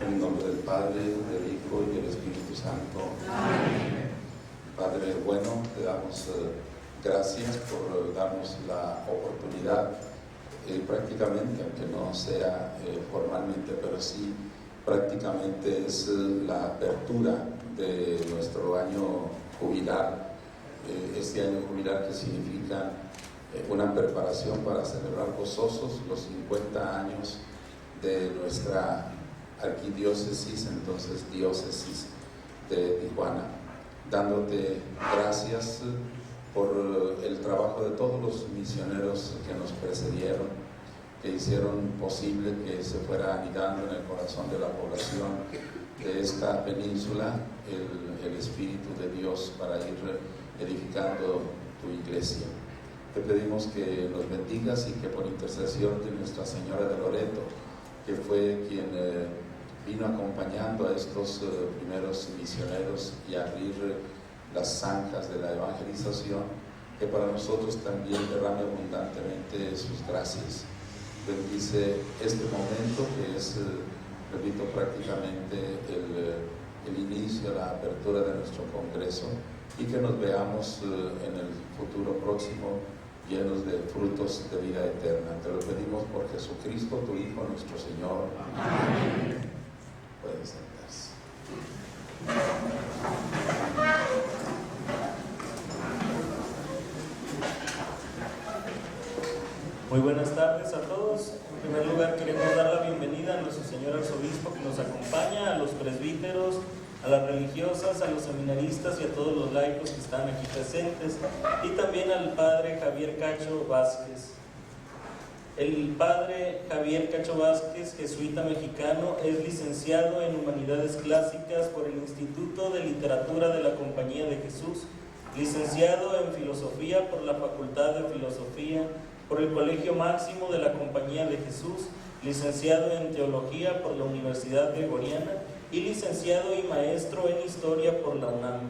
En el nombre del Padre, del Hijo y del Espíritu Santo. Amén. Padre bueno, te damos gracias por darnos la oportunidad, prácticamente, aunque no sea formalmente, pero sí prácticamente es la apertura de nuestro año jubilar. Este año jubilar que significa una preparación para celebrar gozosos los 50 años de nuestra arquidiócesis, entonces diócesis de Tijuana, dándote gracias por el trabajo de todos los misioneros que nos precedieron, que hicieron posible que se fuera anidando en el corazón de la población de esta península el Espíritu de Dios para ir edificando tu iglesia. Te pedimos que nos bendigas y que por intercesión de Nuestra Señora de Loreto, que fue quien vino acompañando a estos primeros misioneros y a abrir las zanjas de la evangelización, que para nosotros también derrame abundantemente sus gracias. Bendice este momento que es, repito, prácticamente el inicio, la apertura de nuestro congreso, y que nos veamos en el futuro próximo llenos de frutos de vida eterna. Te lo pedimos por Jesucristo, tu Hijo, nuestro Señor. Amén. Pueden sentarse. Muy buenas tardes a todos. En primer lugar queremos dar la bienvenida a nuestro señor arzobispo que nos acompaña, a los presbíteros, a las religiosas, a los seminaristas y a todos los laicos que están aquí presentes, y también al padre Javier Cacho Vázquez. El padre Javier Cacho Vázquez, jesuita mexicano, es licenciado en Humanidades Clásicas por el Instituto de Literatura de la Compañía de Jesús, licenciado en Filosofía por la Facultad de Filosofía por el Colegio Máximo de la Compañía de Jesús, licenciado en Teología por la Universidad Gregoriana y licenciado y maestro en Historia por la UNAM.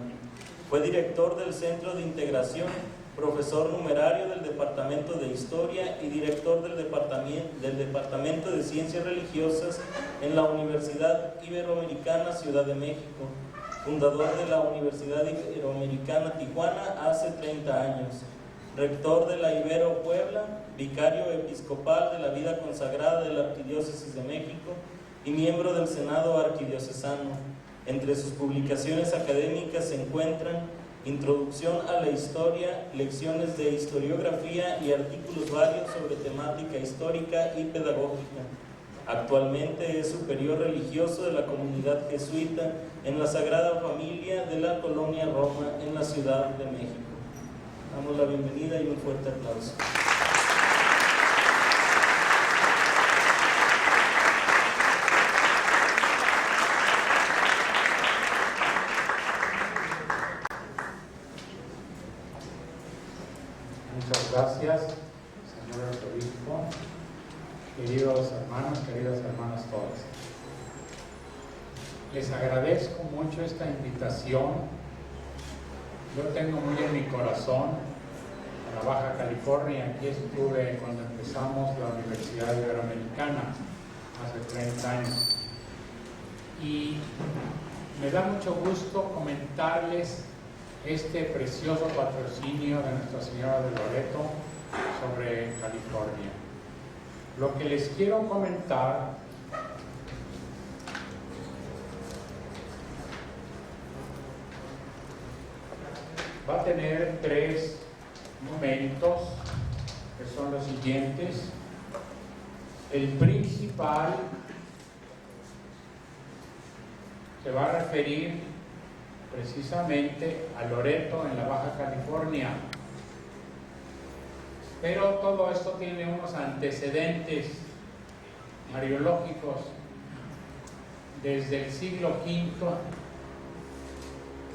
Fue director del Centro de Integración, profesor numerario del Departamento de Historia y director del Departamento de Ciencias Religiosas en la Universidad Iberoamericana Ciudad de México, fundador de la Universidad Iberoamericana Tijuana hace 30 años, rector de la Ibero Puebla, vicario episcopal de la vida consagrada de la Arquidiócesis de México y miembro del Senado Arquidiocesano. Entre sus publicaciones académicas se encuentran Introducción a la Historia, lecciones de historiografía y artículos varios sobre temática histórica y pedagógica. Actualmente es superior religioso de la comunidad jesuita en la Sagrada Familia de la Colonia Roma en la Ciudad de México. Damos la bienvenida y un fuerte aplauso. Muchas gracias, señor arzobispo, queridos hermanos, queridas hermanas todas. Les agradezco mucho esta invitación. Yo tengo muy en mi corazón a la Baja California. Aquí estuve cuando empezamos la Universidad Iberoamericana hace 30 años. Y me da mucho gusto comentarles este precioso patrocinio de Nuestra Señora de Loreto sobre California. Lo que les quiero comentar va a tener 3 momentos que son los siguientes. El principal se va a referir precisamente a Loreto en la Baja California, pero todo esto tiene unos antecedentes mariológicos desde el siglo V,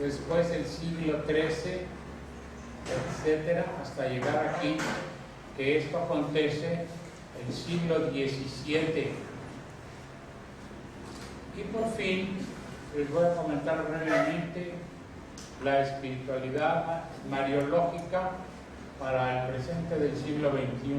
después el siglo XIII, etcétera, hasta llegar aquí, que esto acontece el siglo XVII. Y por fin les voy a comentar brevemente la espiritualidad mariológica para el presente del siglo XXI.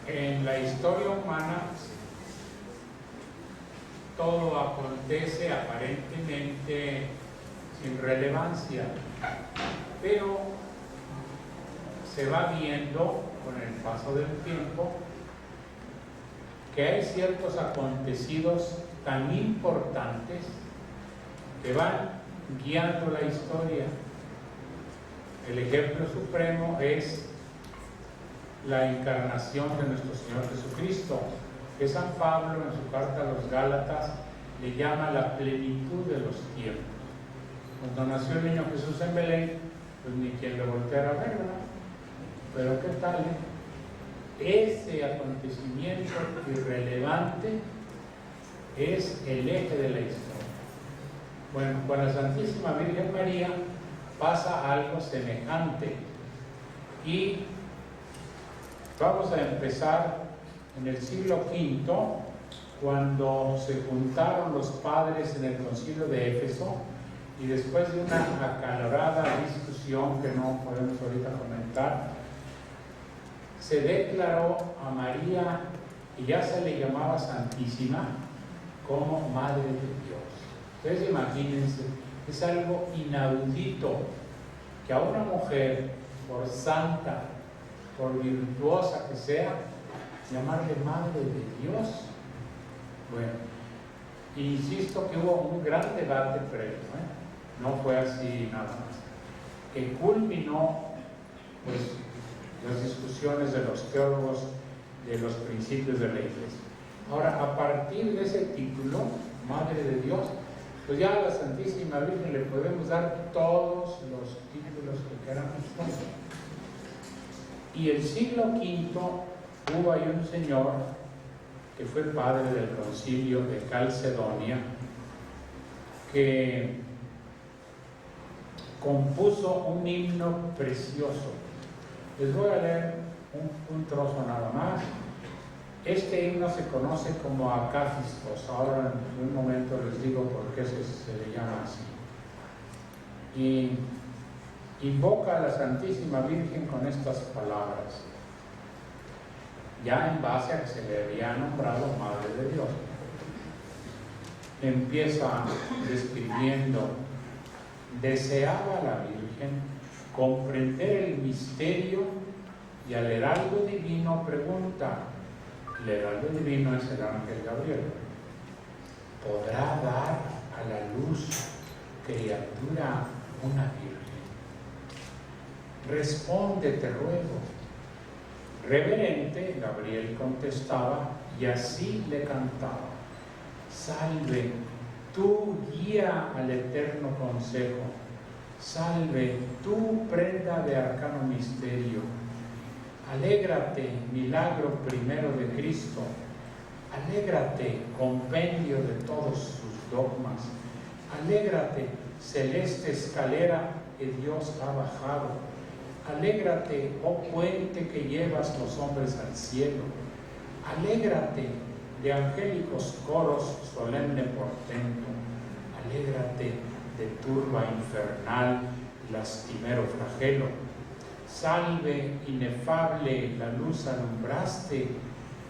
En la historia humana todo acontece aparentemente sin relevancia, pero se va viendo con el paso del tiempo que hay ciertos acontecidos tan importantes que van guiando la historia. El ejemplo supremo es la encarnación de nuestro Señor Jesucristo, que San Pablo en su carta a los Gálatas le llama la plenitud de los tiempos. Cuando nació el niño Jesús en Belén, pues ni quien lo volteara a ver, ¿verdad? Pero ¿qué tal? Ese acontecimiento irrelevante es el eje de la historia. Bueno, con la Santísima Virgen María pasa algo semejante y vamos a empezar en el siglo V, cuando se juntaron los padres en el concilio de Éfeso y después de una acalorada discusión que no podemos ahorita comentar, se declaró a María, y ya se le llamaba Santísima, como Madre de Dios. Ustedes imagínense, es algo inaudito que a una mujer, por santa, por virtuosa que sea, llamarle Madre de Dios. Bueno, insisto que hubo un gran debate previo, no fue así nada más, que culminó pues las discusiones de los teólogos de los principios de la Iglesia. Ahora, a partir de ese título, Madre de Dios, pues ya a la Santísima Virgen le podemos dar todos los títulos que queramos. Y el siglo V hubo ahí un señor que fue padre del concilio de Calcedonia, que compuso un himno precioso. Les voy a leer un trozo nada más. Este himno se conoce como Acáfistos. Ahora en un momento les digo por qué se le llama así. Y invoca a la Santísima Virgen con estas palabras, ya en base a que se le había nombrado Madre de Dios. Empieza describiendo: deseaba la Virgen comprender el misterio y al heraldo divino pregunta. El heraldo divino es el ángel Gabriel. ¿Podrá dar a la luz criatura una virgen? Responde, te ruego. Reverente, Gabriel contestaba y así le cantaba: salve, tú guía al eterno consejo, salve, tú prenda de arcano misterio, alégrate, milagro primero de Cristo, alégrate, compendio de todos sus dogmas, alégrate, celeste escalera que Dios ha bajado, alégrate, oh puente que llevas los hombres al cielo, alégrate, de angélicos coros solemne portento, alégrate, de turba infernal lastimero flagelo, salve, inefable, la luz alumbraste,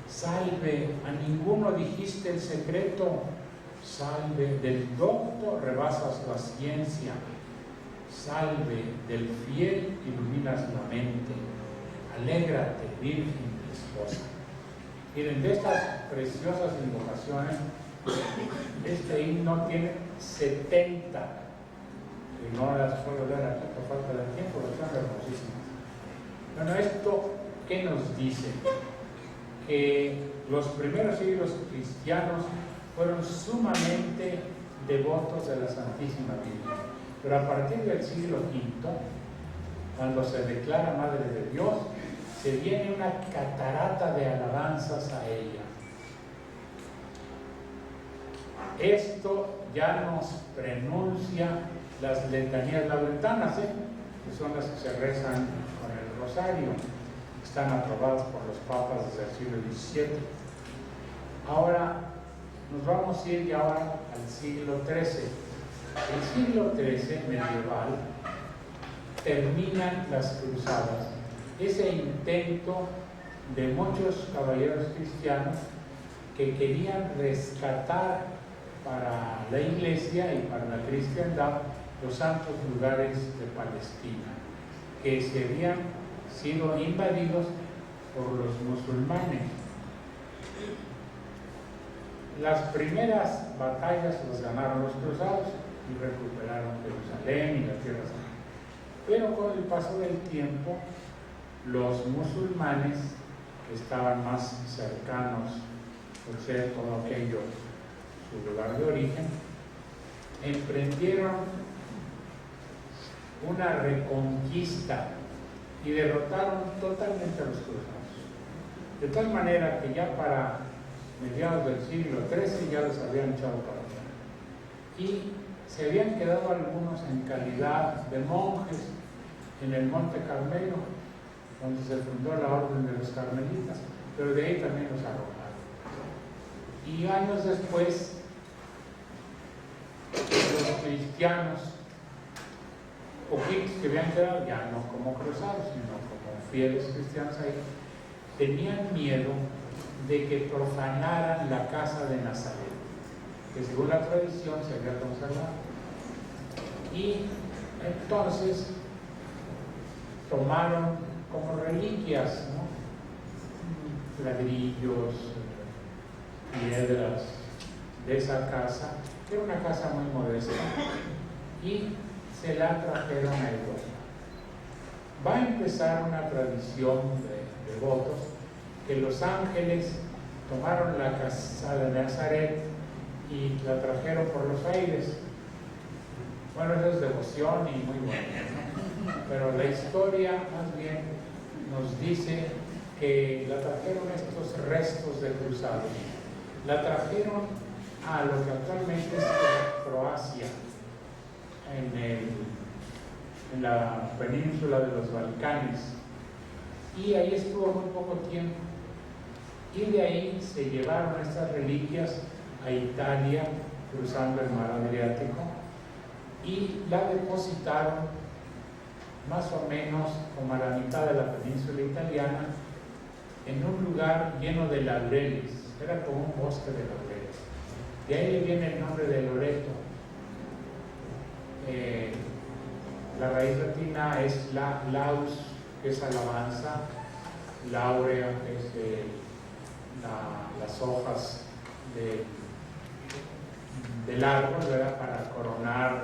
salve, a ninguno dijiste el secreto, salve, del docto rebasas la ciencia, salve, del fiel iluminas la mente, alégrate, Virgen esposa. Miren, de estas preciosas invocaciones, este himno tiene 70, y no las puedo leer aquí por falta de tiempo, pero son hermosísimas. Bueno, ¿esto qué nos dice? Que los primeros siglos cristianos fueron sumamente devotos de la Santísima Virgen, pero a partir del siglo V, cuando se declara Madre de Dios, se viene una catarata de alabanzas a ella. Esto ya nos prenuncia las letanías laurentanas, que son las que se rezan con el rosario, están aprobadas por los papas desde el siglo XVII. Ahora nos vamos a ir ya ahora al siglo XIII. El siglo XIII medieval terminan las cruzadas, ese intento de muchos caballeros cristianos que querían rescatar para la iglesia y para la cristiandad los santos lugares de Palestina, que se habían sido invadidos por los musulmanes. Las primeras batallas las ganaron los cruzados y recuperaron Jerusalén y la Tierra Santa. Pero con el paso del tiempo, los musulmanes que estaban más cercanos, por ser todo aquello su lugar de origen, emprendieron una reconquista y derrotaron totalmente a los cruzados. De tal manera que ya para mediados del siglo XIII ya los habían echado para afuera. Y se habían quedado algunos en calidad de monjes en el Monte Carmelo, donde se fundó la Orden de los Carmelitas, pero de ahí también los arrojaron. Y años después, los cristianos, poquitos que habían quedado, ya no como cruzados, sino como fieles cristianos ahí, tenían miedo de que profanaran la casa de Nazaret, que según la tradición se había conservado. Y entonces tomaron como reliquias, ¿no?, ladrillos, piedras de esa casa, que era una casa muy modesta, y se la trajeron a Europa. Va a empezar una tradición de devotos que los ángeles tomaron la casa de Nazaret y la trajeron por los aires. Bueno, eso es devoción y muy bueno, ¿no? Pero la historia más bien nos dice que la trajeron estos restos de cruzados. La trajeron a lo que actualmente es Croacia, en la península de los Balcanes, y ahí estuvo muy poco tiempo, y de ahí se llevaron estas reliquias a Italia, cruzando el mar Adriático, y la depositaron más o menos como a la mitad de la península italiana, en un lugar lleno de laureles. Era como un bosque de laureles. De ahí le viene el nombre de Loreto. La raíz latina es laus, que es alabanza, laurea, que es las hojas del árbol, ¿verdad?, para coronar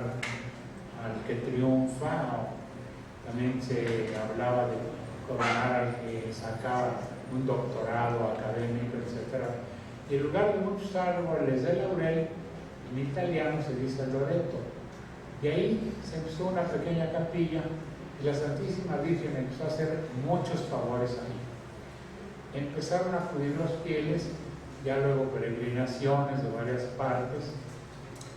al que triunfa. También se hablaba de coronar al que sacaba un doctorado académico, etc. Y en lugar de muchos árboles de laurel, en italiano se dice Loreto. De ahí se puso una pequeña capilla y la Santísima Virgen empezó a hacer muchos favores ahí. Empezaron a acudir los fieles, ya luego peregrinaciones de varias partes,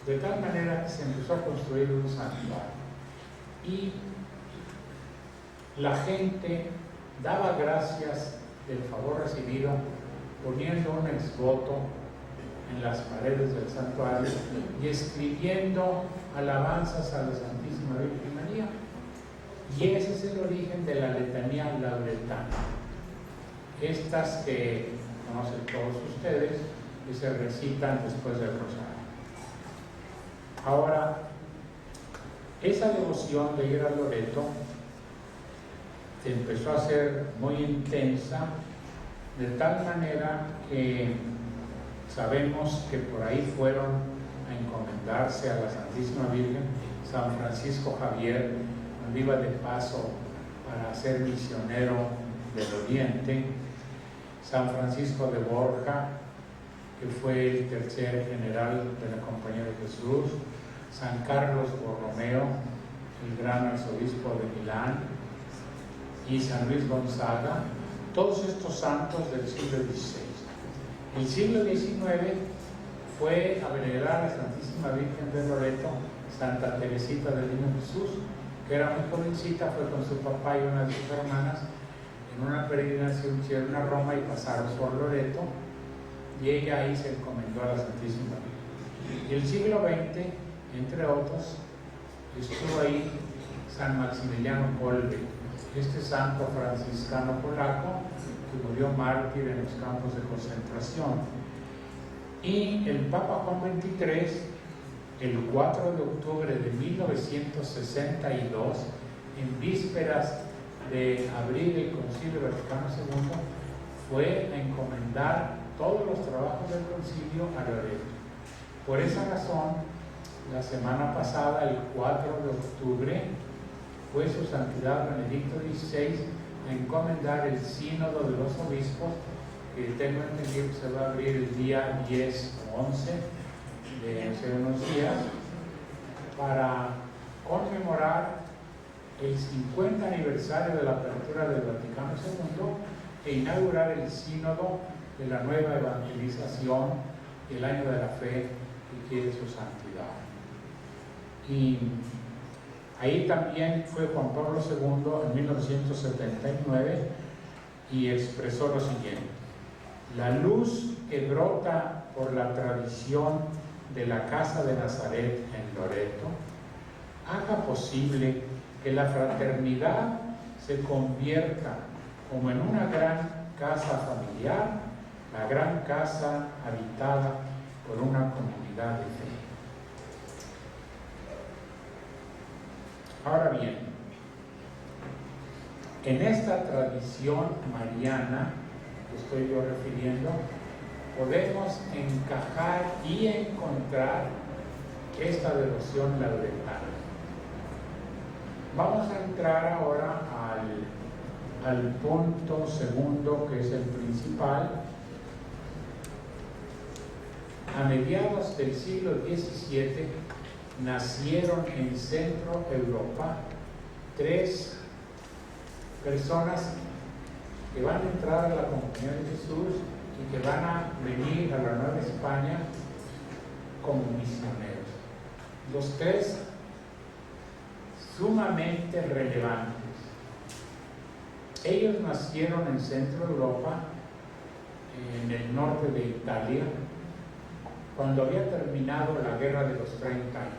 de tal manera que se empezó a construir un santuario. Y la gente daba gracias del favor recibido poniendo un exvoto en las paredes del santuario y escribiendo alabanzas a la Santísima Virgen María. Y ese es el origen de la letanía lauretana. Estas que conocen todos ustedes y se recitan después del rosario. Ahora, esa devoción de ir a Loreto se empezó a hacer muy intensa, de tal manera que sabemos que por ahí fueron a encomendarse a la Santísima Virgen San Francisco Javier, cuando iba de paso para ser misionero del Oriente, San Francisco de Borja, que fue el tercer general de la Compañía de Jesús, San Carlos Borromeo, el gran arzobispo de Milán, y San Luis Gonzaga, todos estos santos del siglo XVI. El siglo XIX fue a venerar a la Santísima Virgen de Loreto, Santa Teresita del Niño Jesús, que era muy jovencita, fue con su papá y una de sus hermanas en una peregrinación, hicieron a Roma y pasaron por Loreto, y ella ahí se encomendó a la Santísima Virgen. Y el siglo XX, entre otros, estuvo ahí San Maximiliano Kolbe, este santo franciscano polaco que murió mártir en los campos de concentración. Y el Papa Juan XXIII, el 4 de octubre de 1962, en vísperas de abrir el Concilio Vaticano II, fue a encomendar todos los trabajos del concilio a Loreto. Por esa razón, la semana pasada, el 4 de octubre, fue su Santidad Benedicto XVI a encomendar el Sínodo de los Obispos, que tengo entendido que se va a abrir el día 10 o 11 de hace unos días, para conmemorar el 50 aniversario de la apertura del Vaticano II e inaugurar el Sínodo de la nueva evangelización y el año de la fe que quiere su santidad. Y ahí también fue Juan Pablo II en 1979 y expresó lo siguiente: la luz que brota por la tradición de la Casa de Nazaret en Loreto haga posible que la fraternidad se convierta como en una gran casa familiar, la gran casa habitada por una comunidad de fe. Ahora bien, en esta tradición mariana que estoy yo refiriendo, podemos encajar y encontrar esta devoción lauretana. Vamos a entrar ahora al punto segundo, que es el principal. A mediados del siglo XVII nacieron en Centro Europa 3 personas que van a entrar a la comunión de Jesús y que van a venir a la Nueva España como misioneros. Los 3 sumamente relevantes. Ellos nacieron en Centro Europa, en el norte de Italia, cuando había terminado la Guerra de los 30 años.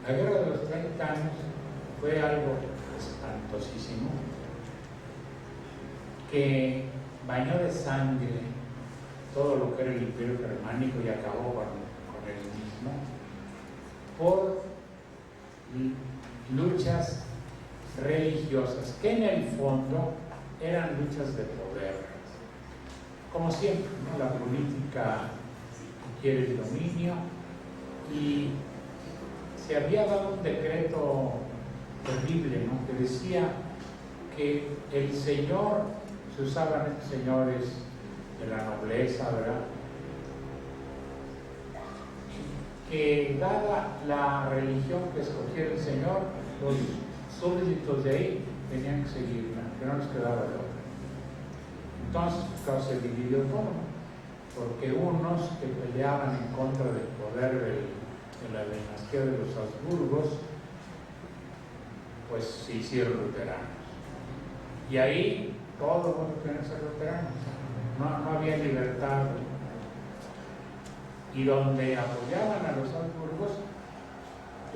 La Guerra de los 30 años fue algo espantosísimo, que bañó de sangre todo lo que era el Imperio Germánico y acabó con el mismo, por luchas religiosas, que en el fondo eran luchas de poder. Como siempre, ¿no? La política quiere el dominio, y se había dado un decreto terrible, ¿no? Que decía que el señor, se usaban señores de la nobleza, ¿verdad?, que dada la religión que escogiera el señor, los súbditos de ahí tenían que seguirla, que no les quedaba de otra. Entonces, claro, se dividió todo, ¿no? Porque unos que peleaban en contra del poder de la dinastía de los Habsburgos, pues se hicieron luteranos. Y ahí todos los mundo querían ser luteranos. No había libertad. Y donde apoyaban a los Habsburgos,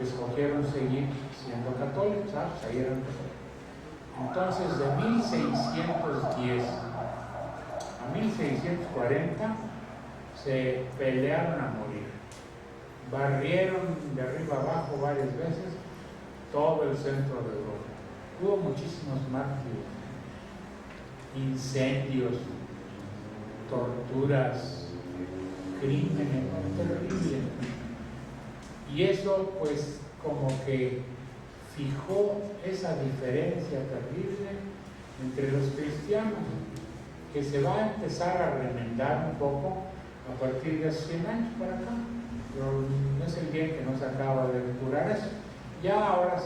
escogieron seguir siendo católicos, ¿sabes? Ahí eran católicos. Entonces, de 1610 a 1640 se pelearon a morir. Barrieron de arriba abajo varias veces todo el centro de Europa. Hubo muchísimos mártires, incendios, torturas, crímenes, terribles. Y eso pues como que fijó esa diferencia terrible entre los cristianos, que se va a empezar a remendar un poco a partir de hace 100 años para acá. Pero no es el bien que no se acaba de curar eso. Ya ahora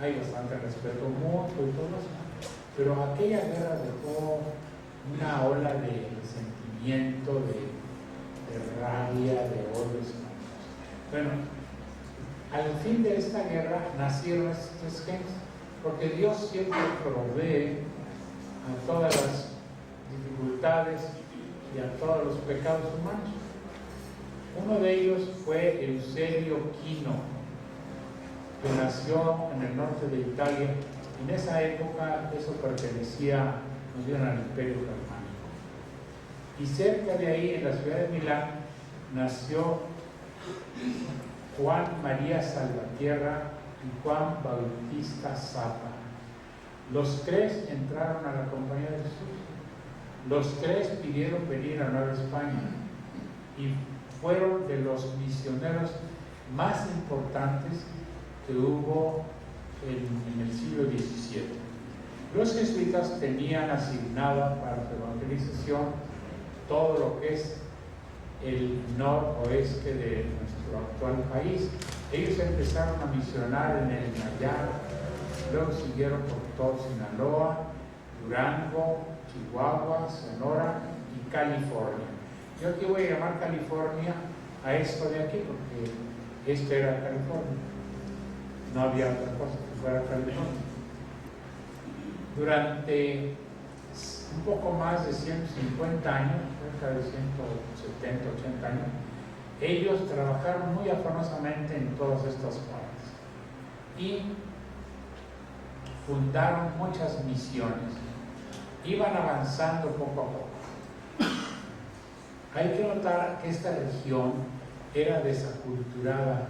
hay bastante respeto mutuo y todo eso, pero aquella guerra dejó una ola de sentimiento, de rabia, de odio. Bueno, al fin de esta guerra nacieron estas gentes, porque Dios siempre provee a todas las dificultades y a todos los pecados humanos. Uno de ellos fue Eusebio Quino, que nació en el norte de Italia En esa época eso pertenecía, nos dieron al Imperio Germánico. Y cerca de ahí, en la ciudad de Milán, nació Juan María Salvatierra y Juan Bautista Zappa. Los tres entraron a la Compañía de Jesús. Los tres pidieron venir a Nueva España y fueron de los misioneros más importantes que hubo en el siglo XVII. Los jesuitas tenían asignado para su evangelización todo lo que es el noroeste de nuestro actual país. Ellos empezaron a misionar en el Nayar, luego siguieron por todo Sinaloa, Durango, Chihuahua, Sonora y California. Yo aquí voy a llamar California a esto de aquí porque esto era California. No había otra cosa que fuera California. Durante un poco más de 150 años, cerca de 170, 80 años, ellos trabajaron muy afanosamente en todas estas partes y fundaron muchas misiones. Iban avanzando poco a poco. Hay que notar que esta región era desaculturada,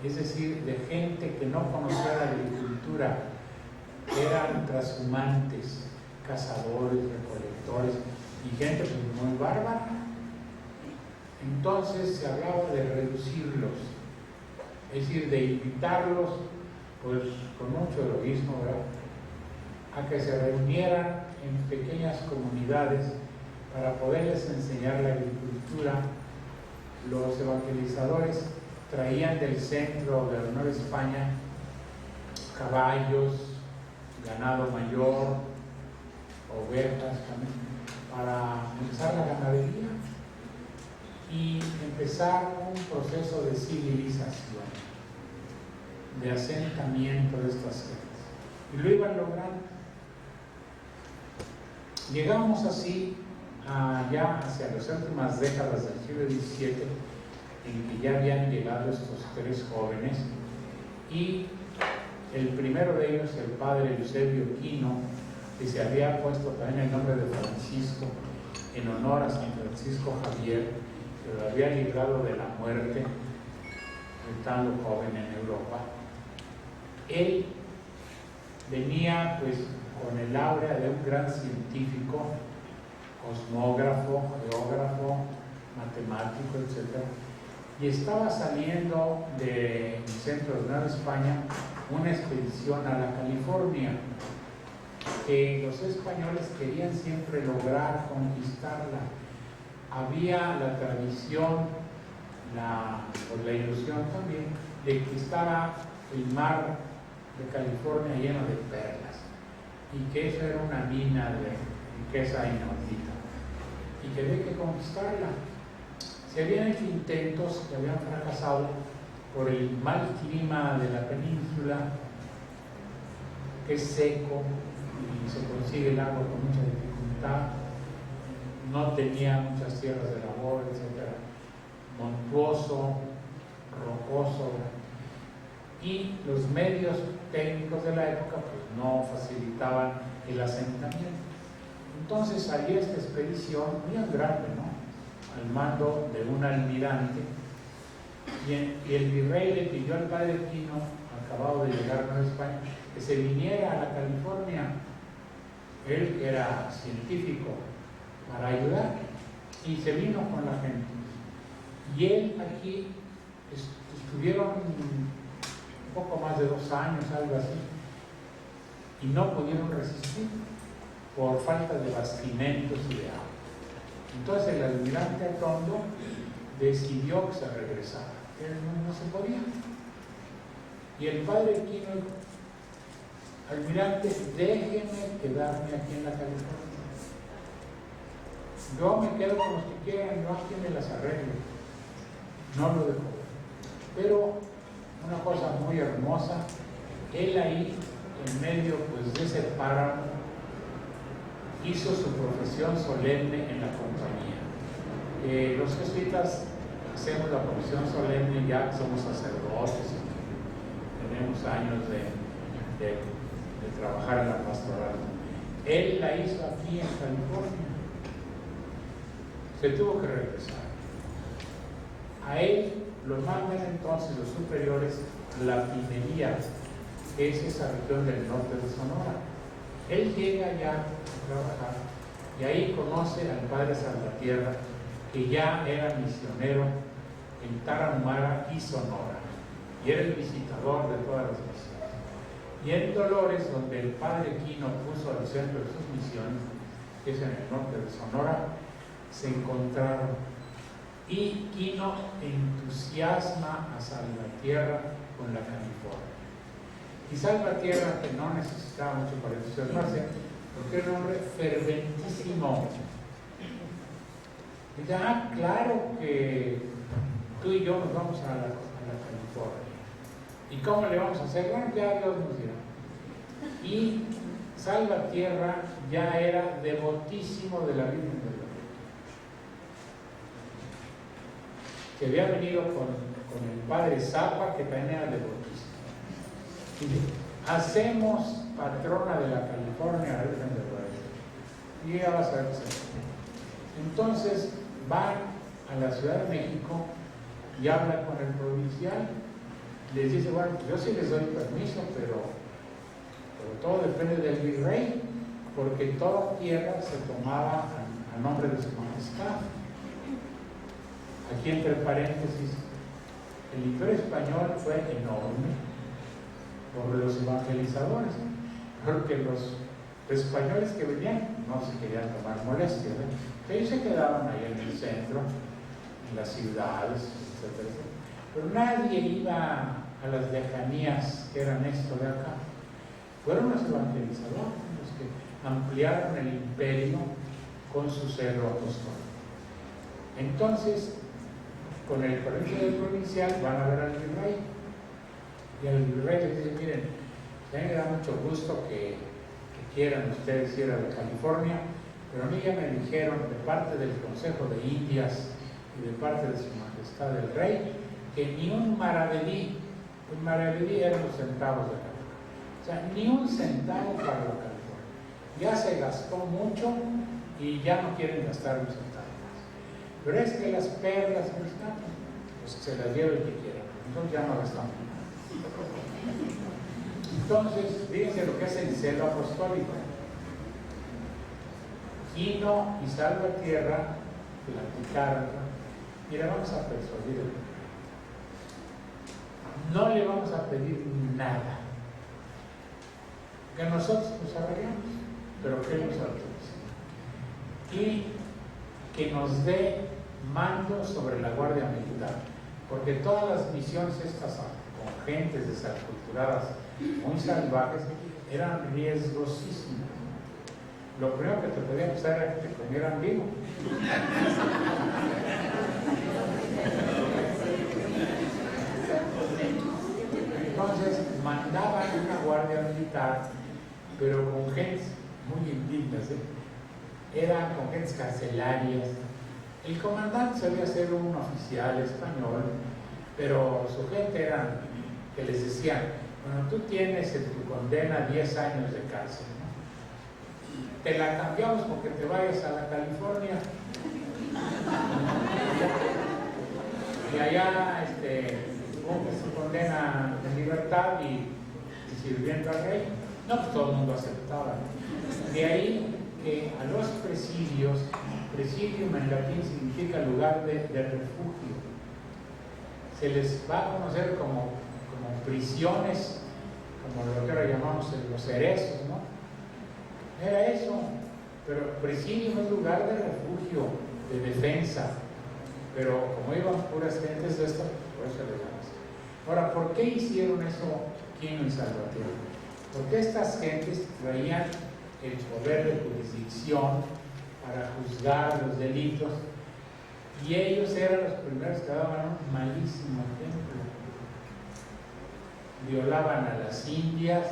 es decir, de gente que no conocía la agricultura, eran trashumantes, cazadores, recolectores y gente pues, muy bárbara. Entonces se hablaba de reducirlos, es decir, de invitarlos, pues con mucho heroísmo, ¿verdad?, a que se reunieran en pequeñas comunidades para poderles enseñar la agricultura. Los evangelizadores traían del centro de la Nueva España caballos, ganado mayor, ovejas también, para empezar la ganadería y empezar un proceso de civilización, de asentamiento de estas gentes. Y lo iban logrando. Llegamos así ya hacia las últimas décadas del siglo XVII, en que ya habían llegado estos tres jóvenes, y el primero de ellos, el padre Eusebio Quino, que se había puesto también el nombre de Francisco en honor a San Francisco Javier, que lo había librado de la muerte estando joven en Europa. Él venía pues con el aura de un gran científico, cosmógrafo, geógrafo, matemático, etc. Y estaba saliendo del centro de Nueva España una expedición a la California, que los españoles querían siempre lograr conquistarla. Había la tradición, la ilusión también, de que estaba el mar de California lleno de perlas, y que eso era una mina de riqueza inaudita, y que había que conquistarla. Se habían hecho intentos que habían fracasado por el mal clima de la península, que es seco y se consigue el agua con mucha dificultad, no tenía muchas tierras de labor, etc., montuoso, rocoso, y los medios técnicos de la época pues no facilitaban el asentamiento. Entonces salió esta expedición muy grande, ¿no?, al mando de un almirante, y el virrey le pidió al padre Quino, acabado de llegar a Nueva España, que se viniera a la California. Él era científico, para ayudar, y se vino con la gente. Y él aquí estuvieron un poco más de 2 años, algo así, y no pudieron resistir por falta de bastimentos y de agua. Entonces el almirante Atondo decidió que se regresara. Él no se podía. Y el padre Quino dijo: almirante, déjeme quedarme aquí en la California. Yo me quedo con los que quieran, yo aquí me las arreglo. No lo dejó. Pero una cosa muy hermosa, él ahí, en medio pues, de ese páramo, hizo su profesión solemne en la compañía. Los jesuitas hacemos la profesión solemne ya que somos sacerdotes, tenemos años de de trabajar en la pastoral. Él la hizo aquí en California. Se tuvo que regresar. A él lo mandan entonces los superiores a la Pinería, que es esa región del norte de Sonora. Él llega allá a trabajar y ahí conoce al padre Salvatierra, que ya era misionero en Tarahumara y Sonora, y era el visitador de todas las misiones. Y en Dolores, donde el padre Quino puso al centro de sus misiones, que es en el norte de Sonora, se encontraron. Y Quino entusiasma a Salvatierra con la California. Y Salvatierra, que no necesitaba mucho para entusiasmarse, porque era un hombre ferventísimo. Dice, claro que tú y yo nos vamos a la California. ¿Y cómo le vamos a hacer? Bueno, ya Dios nos dirá. Y Salvatierra ya era devotísimo de la Virgen de Loreto. Que había venido con el padre Zapa, que también era devotísimo. Y hacemos patrona de la California a la Virgen de Loreto. Y ya vas a ver qué se hace. Entonces van a la Ciudad de México y hablan con el provincial. Les dice, bueno, yo sí les doy permiso, pero todo depende del virrey, porque toda tierra se tomaba a nombre de su majestad. Aquí entre paréntesis, el Imperio Español fue enorme por los evangelizadores, porque los españoles que venían no se querían tomar molestias, ellos se quedaban ahí en el centro, en las ciudades, etc. Pero nadie iba a las lejanías que eran esto de acá. Fueron los evangelizadores los que ampliaron el imperio con su celo apostólico. Entonces, con el permiso del provincial, van a ver al virrey. Y al virrey les dice, miren, a mí me da mucho gusto que quieran ustedes ir a la California, pero a mí ya me dijeron de parte del Consejo de Indias y de parte de su majestad el rey, que ni un maravedí eran los centavos de la California. O sea, ni un centavo para la California. Ya se gastó mucho y ya no quieren gastar un centavo más. Pero es que las perlas se rescatan, pues se las lleva el que quiera. Entonces ya no gastamos nada. Entonces, fíjense lo que es el celo apostólico. Quino y Salvatierra platicaron. Mira, vamos a persuadirlo. No le vamos a pedir nada. Que nosotros nos arreglamos, pero que nos autorice. Y que nos dé mando sobre la Guardia Militar. Porque todas las misiones estas con gentes desaculturadas, muy salvajes, eran riesgosísimas. Lo primero que te podían pasar era que te comieran vivo. Entonces mandaban una guardia militar, pero con gentes muy indignas, eran con gentes carcelarias. El comandante solía ser un oficial español, pero su gente eran que les decían, bueno, tú tienes en tu condena 10 años de cárcel, ¿no? Te la cambiamos porque te vayas a la California y allá cumples tu condena en libertad y sirviendo al rey. No, pues todo el mundo aceptaba. De ahí que a los presidios, presidium en latín significa lugar de refugio, se les va a conocer como prisiones, como lo que ahora llamamos los cerezos, ¿no? Era eso, pero presidium es lugar de refugio, de defensa, pero como iban puras gentes de esto, por eso le llamas. Ahora, ¿por qué hicieron eso Quino y Salvatierra? Porque estas gentes traían el poder de jurisdicción para juzgar los delitos y ellos eran los primeros que daban un malísimo ejemplo. Violaban a las indias,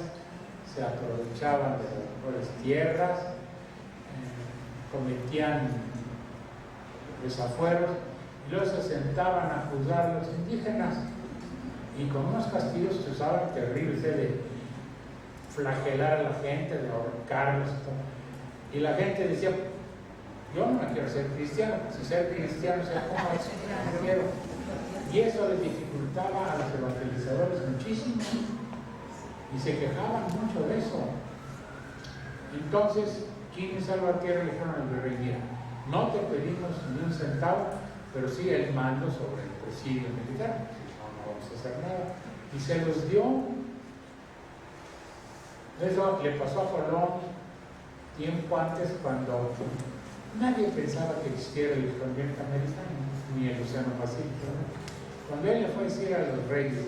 se aprovechaban de las mejores tierras, cometían desafueros y luego se sentaban a juzgar a los indígenas y con unos castigos que usaban terribles, flagelar a la gente, de ahorcarlos y todo. Y la gente decía, yo no me quiero ser cristiano, si ser cristiano se como eso, no quiero. Y eso les dificultaba a los evangelizadores muchísimo y se quejaban mucho de eso. Entonces, Quino y Salvatierra le dijeron al virrey: mira, no te pedimos ni un centavo, pero sí el mando sobre el presidio militar, no vamos a hacer nada. Y se los dio. Eso le pasó a Colón tiempo antes, cuando nadie pensaba que existiera el continente americano ni el Océano Pacífico, ¿no? Cuando él le fue a decir a los reyes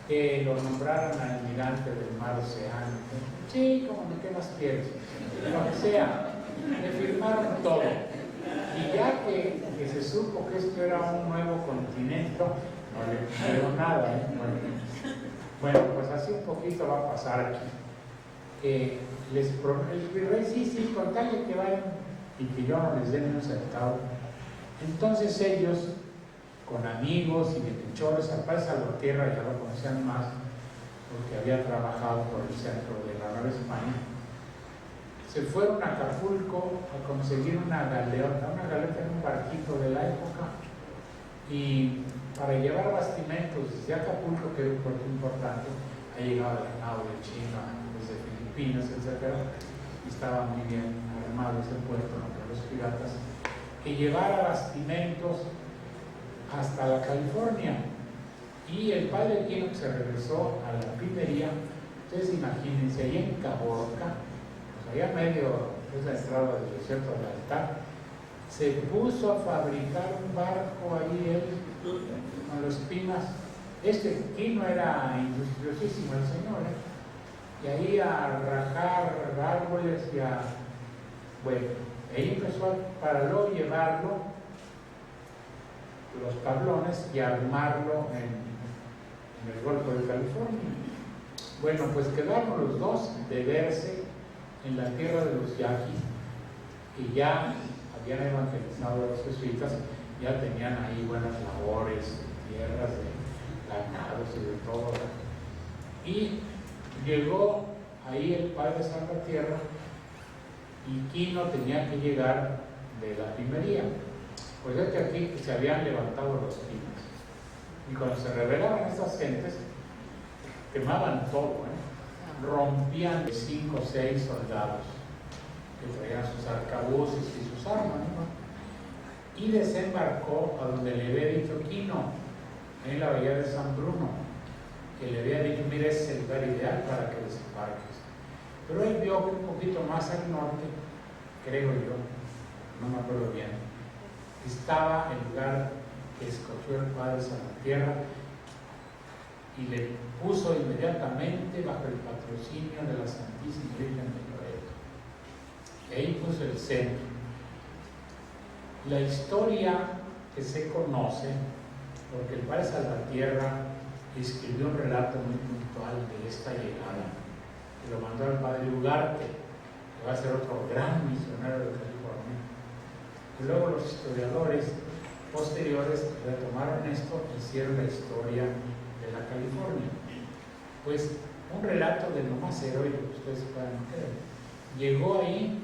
que lo nombraran almirante del mar Oceánico, sí, como de qué más quieres, lo que sea, le firmaron todo. Y ya que se supo que esto era un nuevo continente, no le dio nada, ¿eh? Bueno, pues así un poquito va a pasar aquí. El virrey, sí, con tal de que vayan y que yo no les dé ni un centavo. Entonces ellos, con amigos y bienhechores, al padre Salvatierra ya lo conocían más, porque había trabajado por el centro de la Nueva España, se fueron a Acapulco a conseguir una galeta en un barquito de la época, y para llevar bastimentos desde Acapulco, que era un puerto importante, ha llegado el nao de China, desde Filipinas, etc. Estaba muy bien armado ese puerto contra los piratas, que llevara bastimentos hasta la California. Y el padre Quino, que se regresó a la pimería, ustedes imagínense, ahí en Caborca, pues allá medio, es la entrada del desierto del altar, se puso a fabricar un barco ahí él, con los pinas. Quino era industriosísimo el señor, y ahí a rajar árboles y a, bueno, ahí empezó para luego llevarlo, los tablones, y armarlo en el Golfo de California. Bueno, pues quedaron los dos de verse en la tierra de los yaquis, que ya habían evangelizado a los jesuitas, ya tenían ahí buenas labores, tierras de ganados y de todo. Y llegó ahí el padre Salvatierra, y Quino tenía que llegar de la pimería. Pues es que aquí se habían levantado los pinos, y cuando se rebelaban estas gentes, quemaban todo, rompían de 5 o 6 soldados que traían sus arcabuces y sus armas, ¿no? Y desembarcó a donde le había dicho Quino, en la bahía de San Bruno, que le había dicho: mira, es el lugar ideal para que desembarques. Pero él vio que un poquito más al norte, creo yo, no me acuerdo bien, estaba el lugar que escogió el padre Salvatierra, y le puso inmediatamente bajo el patrocinio de la Santísima Virgen de Loreto. Y ahí puso el centro. La historia que se conoce, porque el padre Salvatierra escribió un relato muy puntual de esta llegada, y lo mandó al padre Ugarte, que va a ser otro gran misionero de California. Y luego los historiadores posteriores retomaron esto e hicieron la historia de la California. Pues un relato de lo más heroico que ustedes puedan creer. Llegó ahí,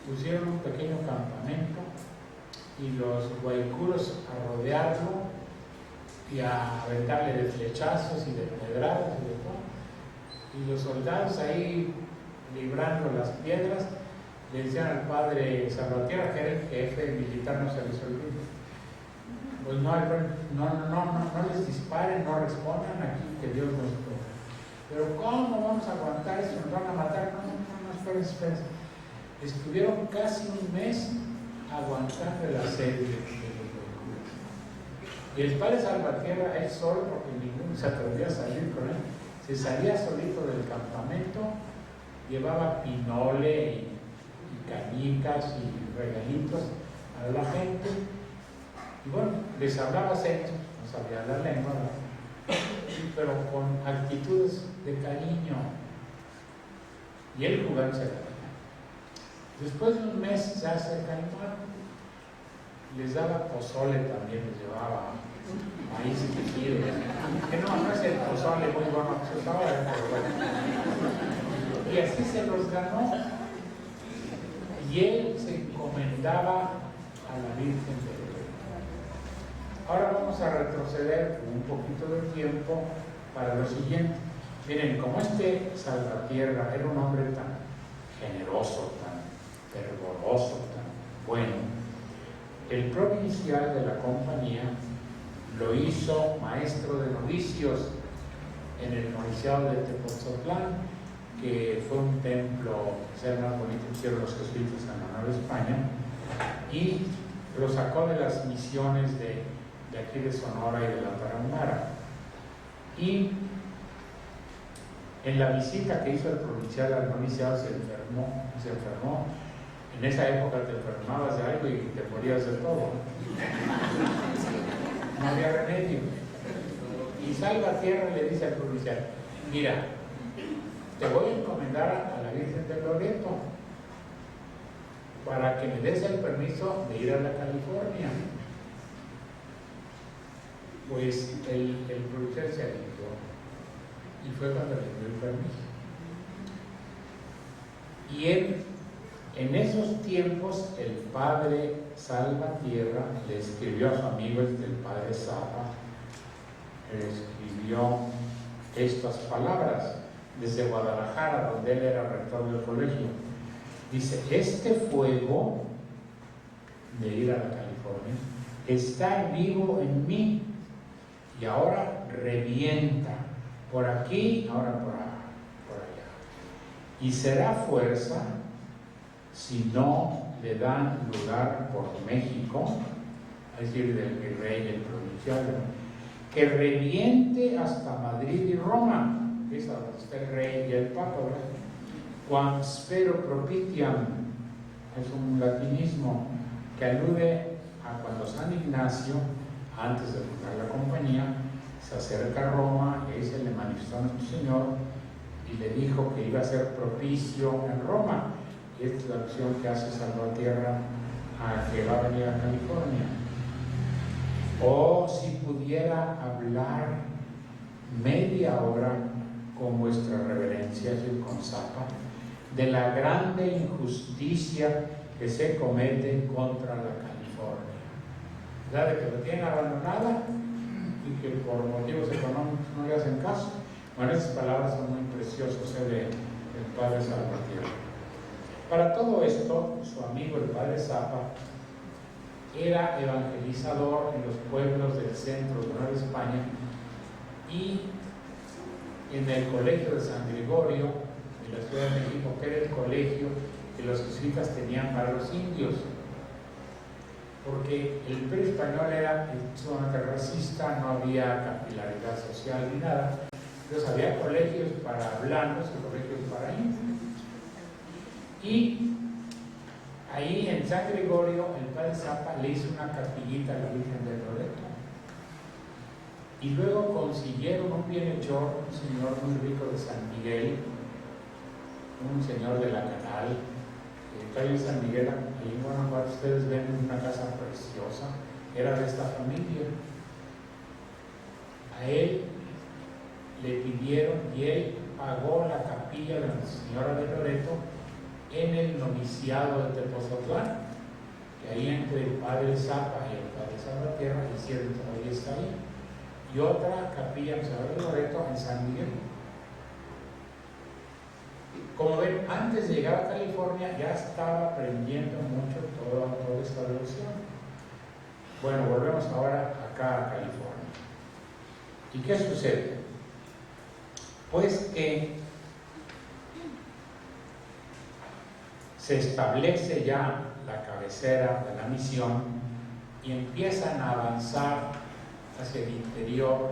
pusieron un pequeño campamento, y los guaycuros a rodearlo y a aventarle de flechazos y de pedradas y de todo. Y los soldados ahí librando las piedras le decían al padre Salvatierra, que era el jefe militar, no se les olvide: pues no les disparen, no respondan aquí, que Dios nos toca. Pero ¿cómo vamos a aguantar esto? ¿Nos van a matar? No, esperen. Estuvieron casi un mes aguantando el asedio de los guaycuros. Y el padre Salvatierra, él solo, porque ninguno se atrevía a salir con él, se salía solito del campamento, llevaba pinole y canicas y regalitos a la gente, y bueno, les hablaba señas, no sabía la lengua, pero con actitudes de cariño, y él jugándose la vida. Después de un mes ya se calmaron, les daba pozole también, les llevaba maíz tejido. Que no es el pozole muy bueno que se está ahora, pero bueno. Y así se los ganó. Y él se encomendaba a la Virgen de Loreto. Ahora vamos a retroceder un poquito de tiempo para lo siguiente. Miren, como este Salvatierra era un hombre tan generoso, tan fervoroso, tan bueno, el provincial de la compañía lo hizo maestro de novicios en el noviciado de Tepoztlán, que fue un templo que se más bonito que hicieron los jesuitas en la Nueva España, y lo sacó de las misiones de aquí de Sonora y de la Tarahumara. Y en la visita que hizo el provincial al noviciado se enfermó. En esa época te enfermabas de algo y te morías de todo. No había remedio. Y Salvatierra le dice al provincial: mira, te voy a encomendar a la Virgen de Loreto para que me des el permiso de ir a la California. Pues el provincial se alivió y fue cuando le dio el permiso. Y él, en esos tiempos, el padre Salvatierra le escribió a su amigo el padre Zapa, le escribió estas palabras desde Guadalajara, donde él era rector del colegio. Dice: este fuego de ir a la California está vivo en mí y ahora revienta por aquí, ahora por allá, y será fuerza si no le dan lugar por México, es decir, del virrey, el provincial, que reviente hasta Madrid y Roma, que es donde está el rey y el papa, ¿verdad? Quam spero propitiam es un latinismo que alude a cuando San Ignacio, antes de fundar la compañía, se acerca a Roma y ahí se le manifestó a nuestro Señor y le dijo que iba a ser propicio en Roma. Y esta es la opción que hace Salvatierra a que va a venir a California. O si pudiera hablar media hora con vuestra reverencia y con Zapa de la grande injusticia que se comete contra la California, ¿verdad? De que lo tienen abandonada y que por motivos económicos no le hacen caso. Bueno, esas palabras son muy preciosas del padre Salvatierra. Para todo esto, su amigo el padre Zapa era evangelizador en los pueblos del centro de Nueva España y en el colegio de San Gregorio de la Ciudad de México, que era el colegio que los jesuitas tenían para los indios, porque el imperio español era sumamente racista, no había capilaridad social ni nada. Entonces había colegios para blancos y colegios para indios. Y ahí en San Gregorio el padre Zapa le hizo una capillita a la Virgen de Loreto. Y luego consiguieron un bienhechor, un señor muy rico de San Miguel, un señor de la Canal, que está ahí en San Miguel, ahí en Guanajuato. Ustedes ven una casa preciosa, era de esta familia. A él le pidieron y él pagó la capilla de Nuestra Señora de Loreto en el noviciado de Tepoztlán, que ahí entre el padre Zapa y el padre Salvatierra hicieron, todavía está ahí, y otra capilla en San de Loreto en San Miguel. Como ven, antes de llegar a California ya estaba aprendiendo mucho toda esta devoción. Bueno, volvemos ahora acá a California. ¿Y qué sucede? Pues que se establece ya la cabecera de la misión y empiezan a avanzar hacia el interior,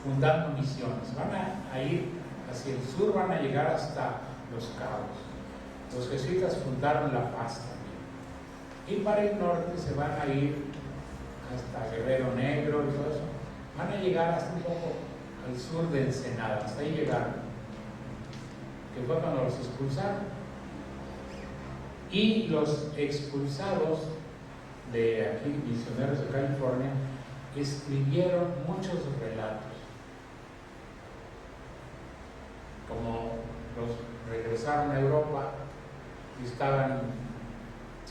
fundando misiones. Van a ir hacia el sur, van a llegar hasta Los Cabos. Los jesuitas fundaron La Paz también. Y para el norte se van a ir hasta Guerrero Negro y todo eso. Van a llegar hasta un poco al sur de Ensenada, hasta ahí llegaron, que fue cuando los expulsaron. Y los expulsados de aquí, misioneros de California, escribieron muchos relatos. Como los regresaron a Europa y se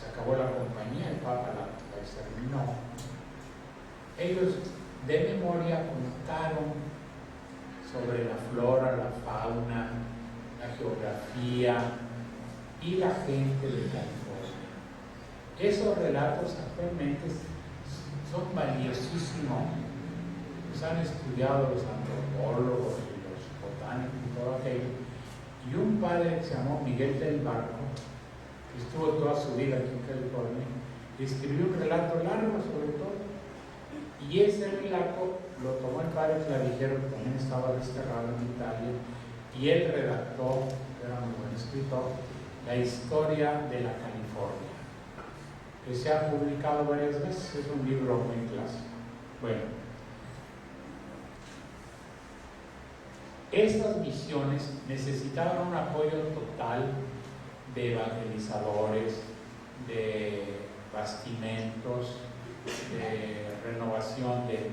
acabó la compañía, el Papa la exterminó. Ellos de memoria contaron sobre la flora, la fauna, la geografía y la gente de California. Esos relatos actualmente son valiosísimos. Los han estudiado los antropólogos y los botánicos y todo aquello. Y un padre que se llamó Miguel del Barco, que estuvo toda su vida aquí en California, escribió un relato largo sobre todo. Y ese relato lo tomó el padre Clavijero, que también estaba desterrado en Italia, y él redactó, era un buen escritor, la historia de la California, que se ha publicado varias veces, es un libro muy clásico. Bueno, estas misiones necesitaban un apoyo total de evangelizadores, de bastimentos, de renovación de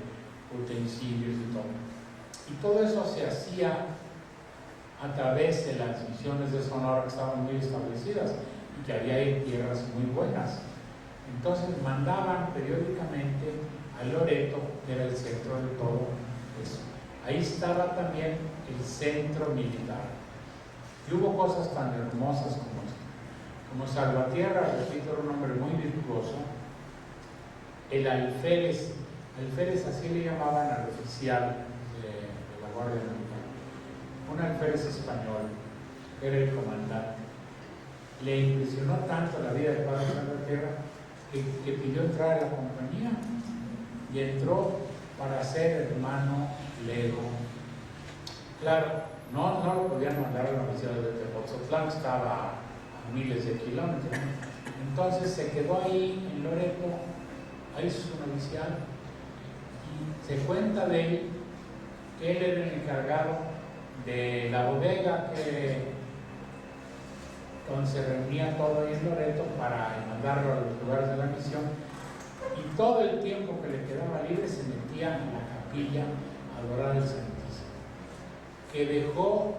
utensilios y todo. Y todo eso se hacía a través de las misiones de Sonora, que estaban muy establecidas y que había ahí tierras muy buenas. Entonces mandaban periódicamente a Loreto, que era el centro de todo eso. Ahí estaba también el centro militar. Y hubo cosas tan hermosas como Salvatierra, repito, era un hombre muy virtuoso. El alférez así le llamaban al oficial de la Guardia Militar, un alférez español, que era el comandante. Le impresionó tanto la vida del padre Salvatierra que pidió entrar a la compañía y entró para ser hermano lego. Claro, no lo podían mandar a la Universidad de Tepoztlán, estaba a miles de kilómetros. Entonces se quedó ahí en Loreto, ahí su noviciado, y se cuenta de él que él era el encargado de la bodega donde se reunía todo ahí en Loreto para mandarlo a los lugares de la misión, y todo el tiempo que le quedaba libre se metía en la capilla a adorar al Santísimo, que dejó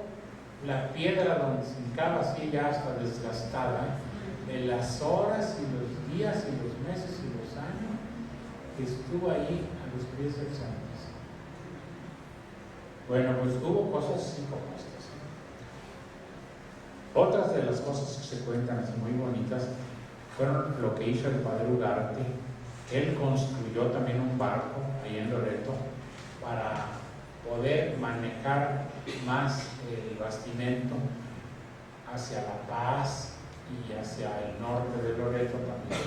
la piedra donde se hincaba así ya hasta desgastada, de las horas y los días y los meses y los años que estuvo ahí a los pies del Santísimo. Bueno, pues hubo cosas así como estas. Otras de las cosas que se cuentan así muy bonitas fueron lo que hizo el padre Ugarte. Él construyó también un barco ahí en Loreto para poder manejar más el bastimento hacia La Paz y hacia el norte de Loreto también.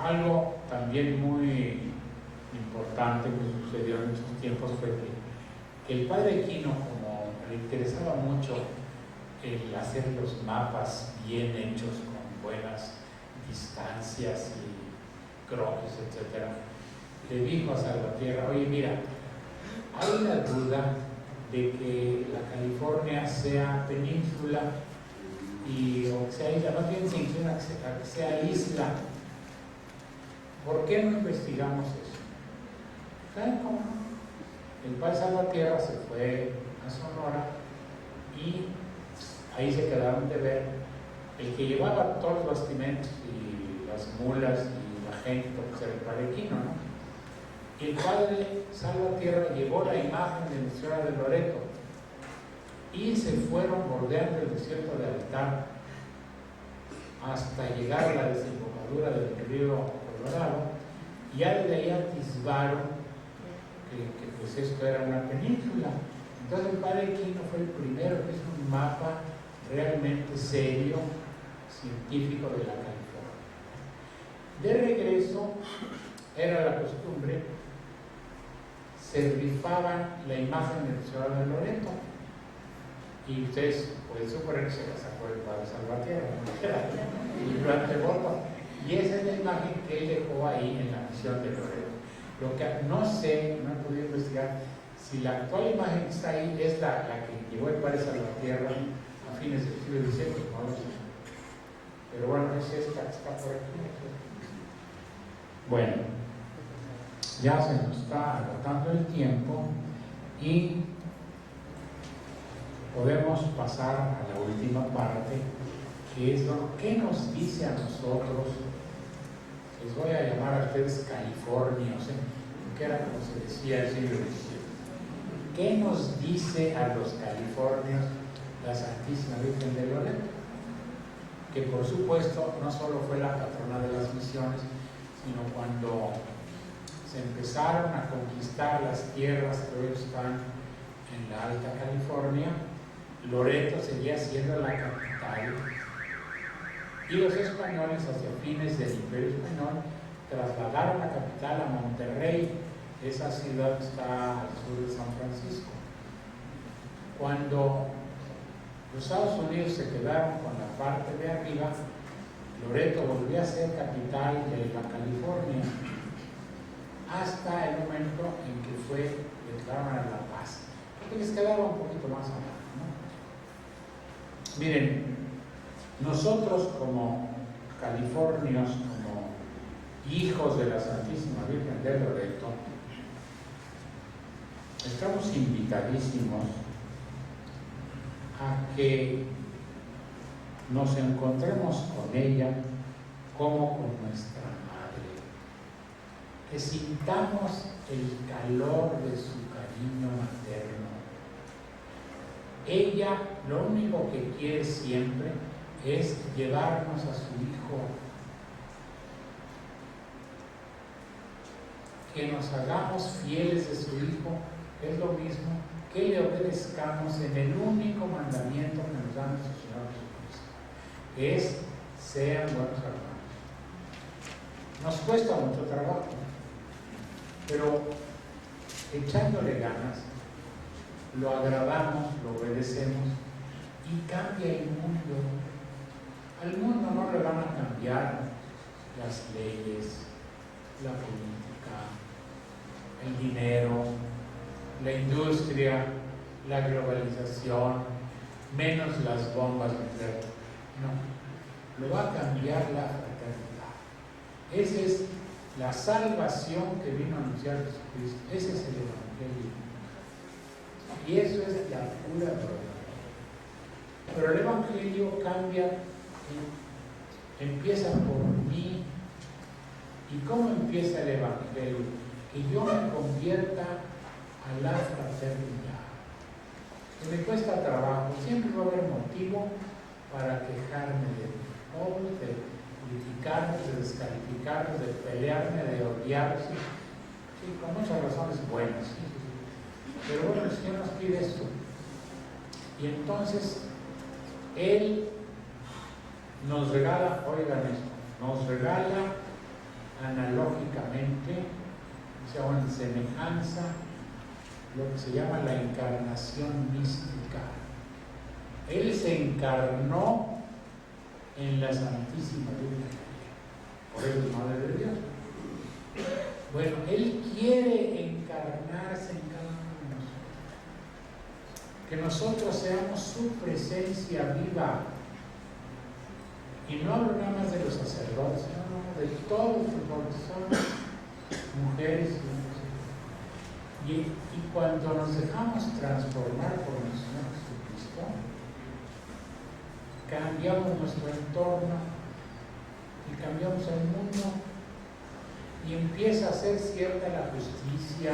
Algo también muy importante que sucedió en estos tiempos fue que el padre Quino, como le interesaba mucho el hacer los mapas bien hechos con buenas distancias y croquis, etc., le dijo a Salvatierra: oye, mira, hay una duda de que la California sea península o sea isla, más bien se inclina a que sea isla. ¿Por qué no investigamos eso? ¿Saben cómo? El padre Salvatierra se fue a Sonora y ahí se quedaron de ver. El que llevaba todos los bastimentos y las mulas y la gente, porque era el padre Quino, ¿no? Y el padre Salvatierra llevó la imagen de Nuestra Señora de Loreto y se fueron bordeando el desierto de Altar hasta llegar a la desembocadura del río Colorado, y ya desde ahí atisbaron que pues esto era una península. Entonces el padre Quino fue el primero que hizo un mapa realmente serio, científico de la California. De regreso, era la costumbre, se rifaban la imagen de Nuestra Señora de Loreto, y ustedes pueden suponer que se la sacó el padre Salvatierra, y durante Borba. Y esa es la imagen que él dejó ahí en la misión de Loreto. Lo que no sé, no he podido investigar si la actual imagen que está ahí es la que llevó el padre Salvatierra a fines del siglo XVII, no lo sé. Pero bueno, es esta que está por aquí. Bueno, ya se nos está agotando el tiempo y podemos pasar a la última parte, que es lo que nos dice a nosotros. Les voy a llamar a ustedes californios, que era como se decía el siglo XVII. ¿Qué nos dice a los californios la Santísima Virgen de Loreto? Que por supuesto no solo fue la patrona de las misiones, sino cuando se empezaron a conquistar las tierras que hoy están en la Alta California, Loreto seguía siendo la capital, y los españoles, hacia fines del Imperio Español, trasladaron la capital a Monterrey. Esa ciudad está al sur de San Francisco. Cuando los Estados Unidos se quedaron con la parte de arriba, Loreto volvió a ser capital de la California hasta el momento en que fue declarada la paz, porque les quedaba un poquito más abajo, ¿no? Miren, nosotros como californios, como hijos de la Santísima Virgen de Loreto, estamos invitadísimos a que nos encontremos con ella como con nuestra madre, que sintamos el calor de su cariño materno. Ella lo único que quiere siempre es llevarnos a su Hijo, que nos hagamos fieles de su Hijo. Es lo mismo que le obedezcamos en el único mandamiento que nos da nuestro Señor Jesucristo, que es: sean buenos hermanos. Nos cuesta mucho trabajo, pero echándole ganas, lo agradamos, lo obedecemos y cambia el mundo. Al mundo no le van a cambiar las leyes, la política, el dinero, la industria, la globalización, menos las bombas nucleares. No, lo va a cambiar la fraternidad. Esa es la salvación que vino a anunciar Jesucristo. Ese es el Evangelio. Y eso es la pura verdad. Pero el Evangelio cambia, empieza por mí. ¿Y cómo empieza el Evangelio? Que yo me convierta a la fraternidad. Que me cuesta trabajo, siempre va a haber motivo para quejarme de todos, de criticarnos, de descalificarnos, de pelearme, de odiarnos, sí, con muchas razones buenas. Pero bueno, el Señor nos pide esto. Y entonces Él nos regala, oigan esto, nos regala analógicamente, o sea, en semejanza, lo que se llama la encarnación mística. Él se encarnó en la Santísima Virgen María, por eso es Madre de Dios. Bueno, Él quiere encarnarse en cada uno de nosotros, que nosotros seamos su presencia viva. Y no hablo nada más de los sacerdotes, no, de todos los que son mujeres y hombres. Y cuando nos dejamos transformar por nuestro Señor Jesucristo, cambiamos nuestro entorno y cambiamos el mundo, y empieza a ser cierta la justicia,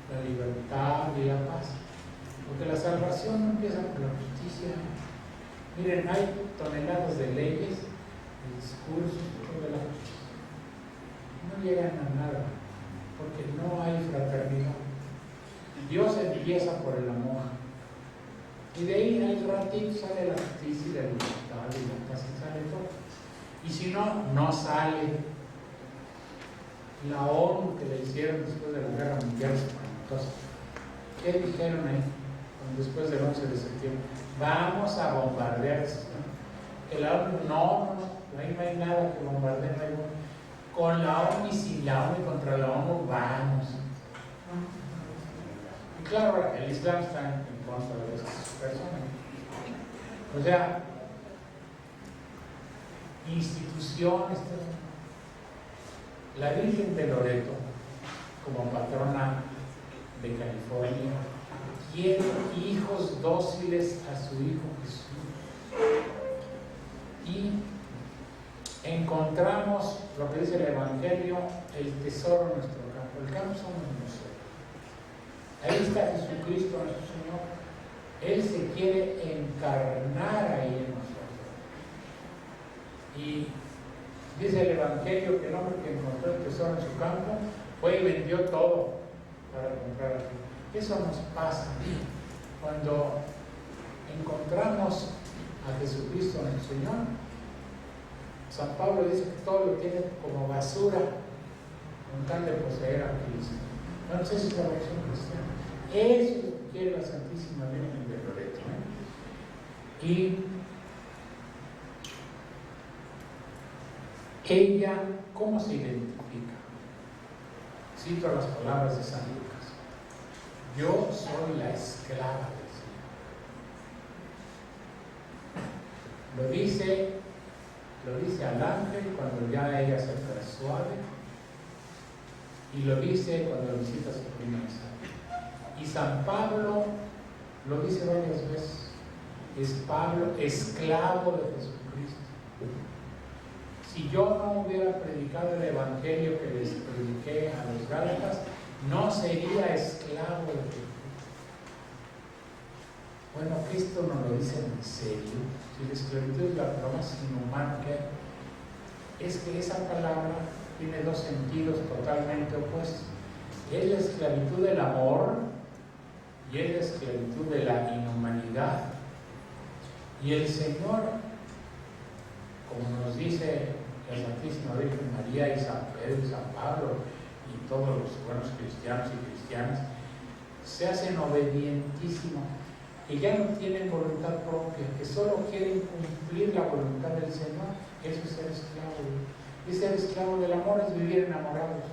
la libertad y la paz. Porque la salvación no empieza por la justicia. Miren, hay toneladas de leyes, de discursos, de la justicia. No llegan a nada, porque no hay fraternidad. Dios empieza por el amor. Y de ahí al ratito sale la justicia y la libertad y la paz, sale todo. Y si no, no sale. La ONU que le hicieron después de la Guerra Mundial, entonces, ¿qué dijeron ahí? Después del 11 de septiembre, vamos a bombardear, ¿no? Que la ONU, no, ahí no hay nada que bombardear, no hay con la ONU y sin la ONU y contra la ONU, vamos. Y claro, el Islam está en contra de esas personas. O sea, instituciones, La Virgen de Loreto, como patrona de California, quiere hijos dóciles a su Hijo Jesús. Y encontramos lo que dice el Evangelio, el tesoro en nuestro campo. El campo somos nosotros. Ahí está Jesucristo nuestro Señor. Él se quiere encarnar ahí en nosotros. Y dice el Evangelio que el hombre que encontró el tesoro en su campo fue y vendió todo para comprar aquí. Eso nos pasa cuando encontramos a Jesucristo nuestro Señor. San Pablo dice que todo lo tiene como basura con tal de poseer a Cristo. Entonces es la versión cristiana. Eso es lo que quiere la Santísima Virgen de Loreto. Y ella, ¿cómo se identifica? Cito las palabras de San Lucas. Yo soy la esclava del Señor. Lo dice al ángel cuando ya ella se persuade, y lo dice cuando visita a su prima Isabel. Y San Pablo lo dice varias veces. Es Pablo, esclavo de Jesucristo. Si yo no hubiera predicado el Evangelio que les prediqué a los Gálatas, no sería esclavo de Jesucristo. Bueno, Cristo nos lo dice en serio. Si la esclavitud es la prueba inhumana que es que esa palabra tiene dos sentidos totalmente opuestos. Es la esclavitud del amor y es la esclavitud de la inhumanidad. Y el Señor, como nos dice la Santísima Virgen María y San Pedro y San Pablo y todos los buenos cristianos y cristianas, se hacen obedientísimos, que ya no tienen voluntad propia, que solo quieren cumplir la voluntad del Señor. Eso es ser esclavo. Y ser esclavo del amor es vivir enamorados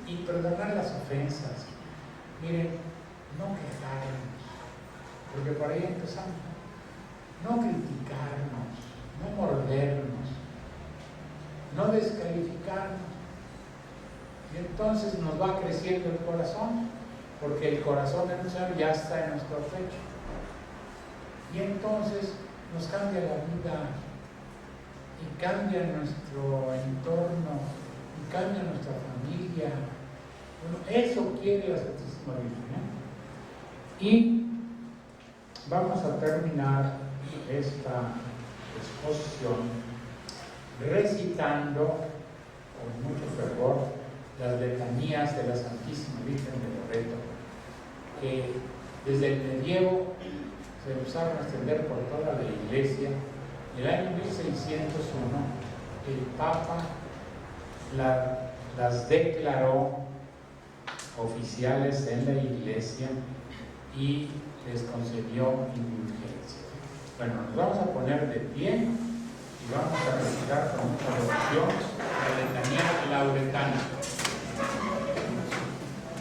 y perdonar las ofensas. Miren, no quejarnos, porque por ahí empezamos. No criticarnos, no mordernos, no descalificarnos. Y entonces nos va creciendo el corazón, porque el corazón de nuestro Señor ya está en nuestro pecho. Y entonces nos cambia la vida, y cambia nuestro entorno, y cambia nuestra familia. Bueno, eso quiere la Santísima Virgen. Y vamos a terminar esta exposición recitando con mucho fervor las letanías de la Santísima Virgen de Loreto, que desde el medievo se empezaron a extender por toda la Iglesia. En el año 1601 el Papa las declaró oficiales en la Iglesia y les concedió indulgencia. Bueno, nos vamos a poner de pie y vamos a recitar con mucha devoción la letanía lauretana.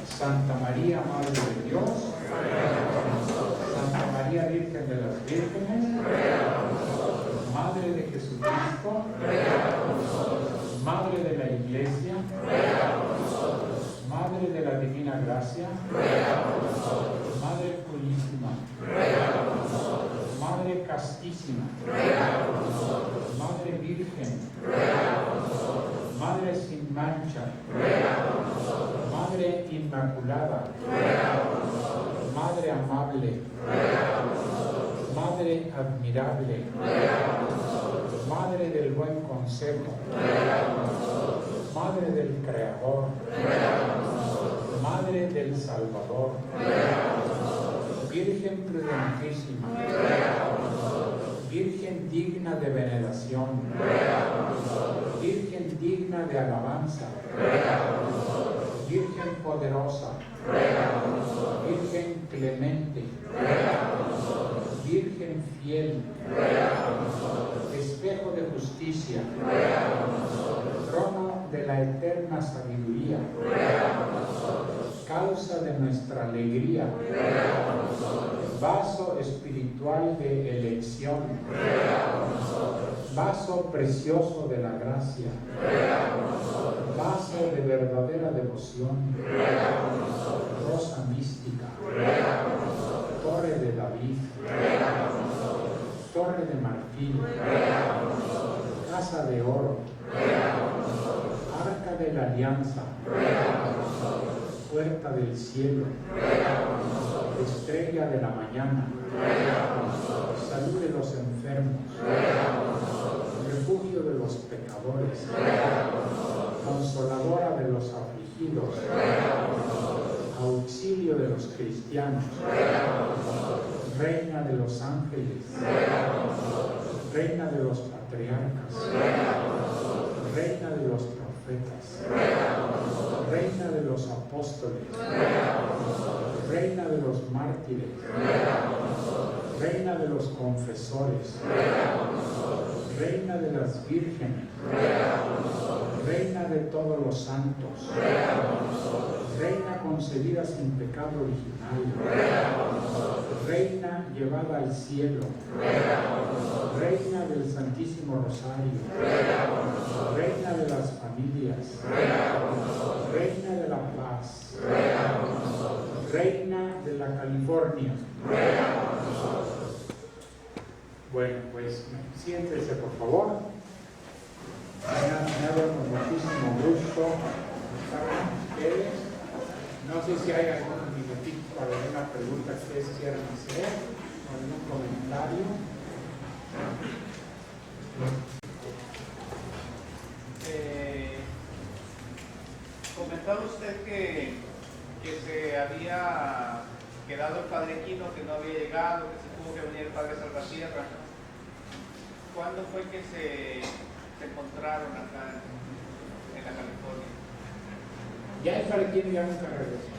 Santa María, Madre de Dios, Santa María, Virgen de las Vírgenes, Madre de Jesucristo, Madre de la Iglesia, Madre de la Divina Gracia, Madre Purísima, Madre Castísima, Madre Virgen, Madre sin mancha, Madre Inmaculada, Madre amable, Madre admirable, Madre del buen consejo, Madre del Creador, Madre del Salvador, Virgen prudentísima, Virgen digna de veneración, Virgen digna de alabanza, Virgen poderosa, Virgen clemente, Virgen fiel, espejo de justicia, trono de la eterna sabiduría, causa de nuestra alegría, vaso espiritual de elección, vaso vaso precioso de la gracia, vaso de verdadera devoción, rosa mística, torre de David, torre de marfil, casa de oro, arca de la alianza, puerta del cielo, estrella de la mañana, salud de los enfermos, refugio de los pecadores, consoladora de los afligidos, auxilio de los cristianos, reina de los ángeles, reina de los patriarcas, reina de los profetas, reina de los apóstoles, reina de los mártires, reina de los confesores, reina de las vírgenes, reina de todos los santos, reina concebida sin pecado original, reina llevada al cielo, reina del Santísimo Rosario, reina de las familias, reina de la paz, reina de la California. Bueno, pues siéntese por favor. Me ha dado muchísimo gusto estar con ustedes. No sé si hay algún minutito para alguna pregunta que ustedes quieran hacer o algún comentario. Comentaba usted que se había quedado el Padre Quino, que no había llegado, que se tuvo que venir el Padre Salvatierra. ¿Cuándo fue que se encontraron acá en la California? Ya el Padre Quino ya nunca regresó.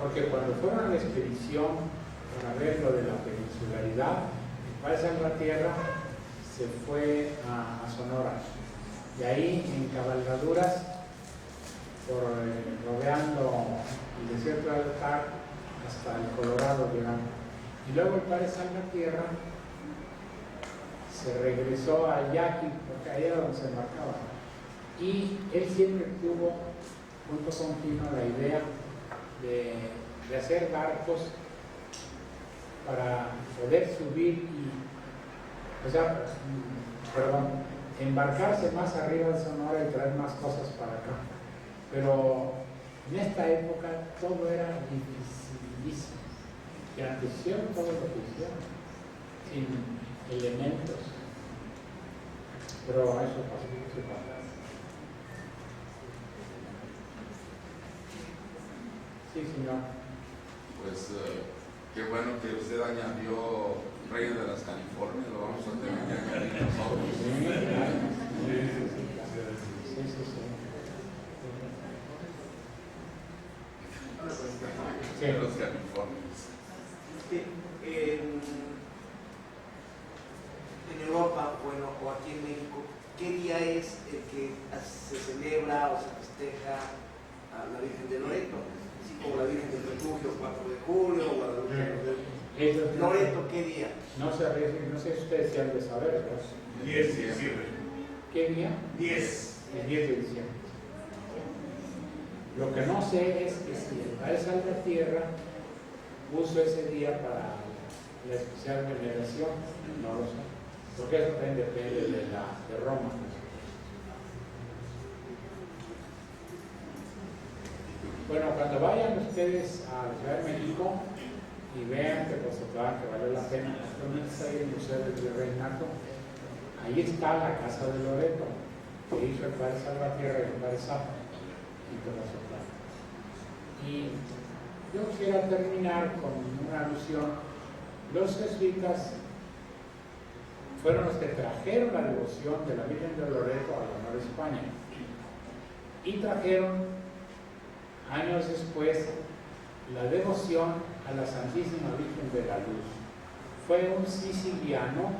Porque cuando fueron a la expedición para ver lo de la peninsularidad, el Padre Salvatierra se fue a Sonora. Y ahí en cabalgaduras, rodeando el desierto de Altar hasta el Colorado llegando. Y luego el Padre Salvatierra se regresó a Yaqui, porque ahí era donde se embarcaba. Y él siempre tuvo, junto con Quino, la idea de hacer barcos para poder subir embarcarse más arriba de Sonora y traer más cosas para acá. Pero en esta época todo era dificilísimo. Y antes hicieron todo lo que hicieron, sin elementos. Pero eso pasó. Sí, señor. Pues qué bueno que usted añadió Reyes de las Californias, lo vamos a tener que añadir nosotros. Sí. Los Californios. En Europa, bueno, o aquí en México, ¿qué día es el que se celebra o se festeja a la Virgen de Loreto? Así como la Virgen del Refugio, 4 de julio, Guadalupe. Loreto, ¿qué día? No sé si ustedes se han de saber, ¿verdad? 10 de diciembre. ¿Qué día? 10. El 10 de diciembre. Lo que no sé es que si el Padre Salvatierra puso ese día para la especial veneración, no lo sé, porque eso también depende de Roma. Bueno, cuando vayan ustedes a la Ciudad de México y vean que vale la pena, actualmente está ahí el Museo del Virreinato, ahí está la casa de Loreto, que hizo el Padre Salvatierra y el Padre Zapa, y todo eso. Y yo quisiera terminar con una alusión. Los jesuitas fueron los que trajeron la devoción de la Virgen de Loreto a la Nueva España y trajeron años después la devoción a la Santísima Virgen de la Luz. Fue un siciliano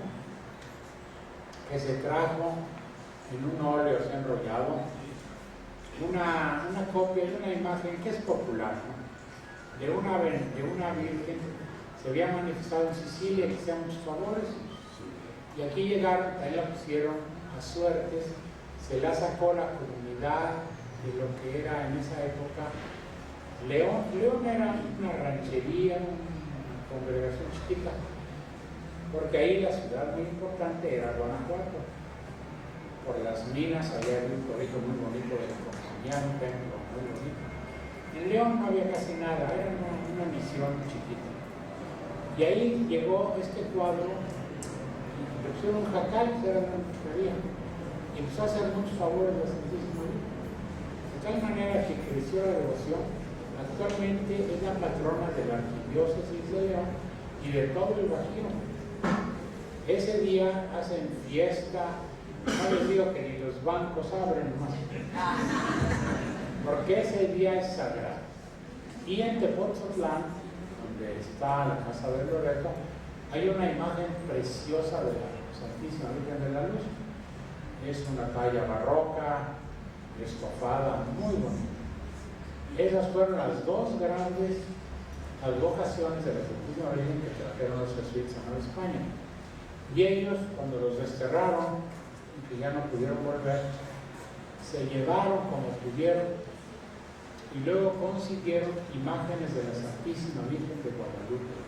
que se trajo en un óleo enrollado una copia de una imagen que es popular, ¿no? de una virgen se había manifestado en Sicilia, que hacía muchos favores, Y aquí llegaron, ahí la pusieron a Suertes, se la sacó la comunidad de lo que era en esa época León. León era una ranchería, una congregación chiquita, porque ahí la ciudad muy importante era Guanajuato. Por las minas había un colegio muy bonito de la compañía, un templo muy bonito. En León no había casi nada, era una misión chiquita. Y ahí llegó este cuadro, y le pusieron un jacal, que era una brujería, y empezó a hacer muchos favores a la Santísima Virgen. De tal manera que creció la devoción. Actualmente es la patrona de la arquidiócesis de León y de todo el Bajío. Ese día hacen fiesta, no les digo que ni los bancos abren más, porque ese día es sagrado. Y en Tepoztlán, donde está la casa de Loreto, hay una imagen preciosa de la Santísima Virgen de la Luz. Es una talla barroca, estofada, muy bonita. Esas fueron las dos grandes advocaciones de la Santísima Virgen que trajeron los jesuitas a Nueva España. Y ellos, cuando los desterraron, y que ya no pudieron volver, se llevaron como pudieron y luego consiguieron imágenes de la Santísima Virgen de Guadalupe.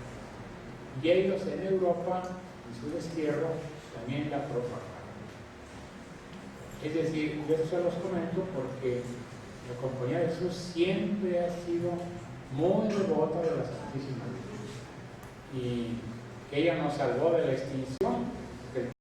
Y ellos en Europa, en su destierro, también la propagaron. Es decir, yo se los comento porque la Compañía de Jesús siempre ha sido muy devota de la Santísima Virgen y que ella nos salvó de la extinción.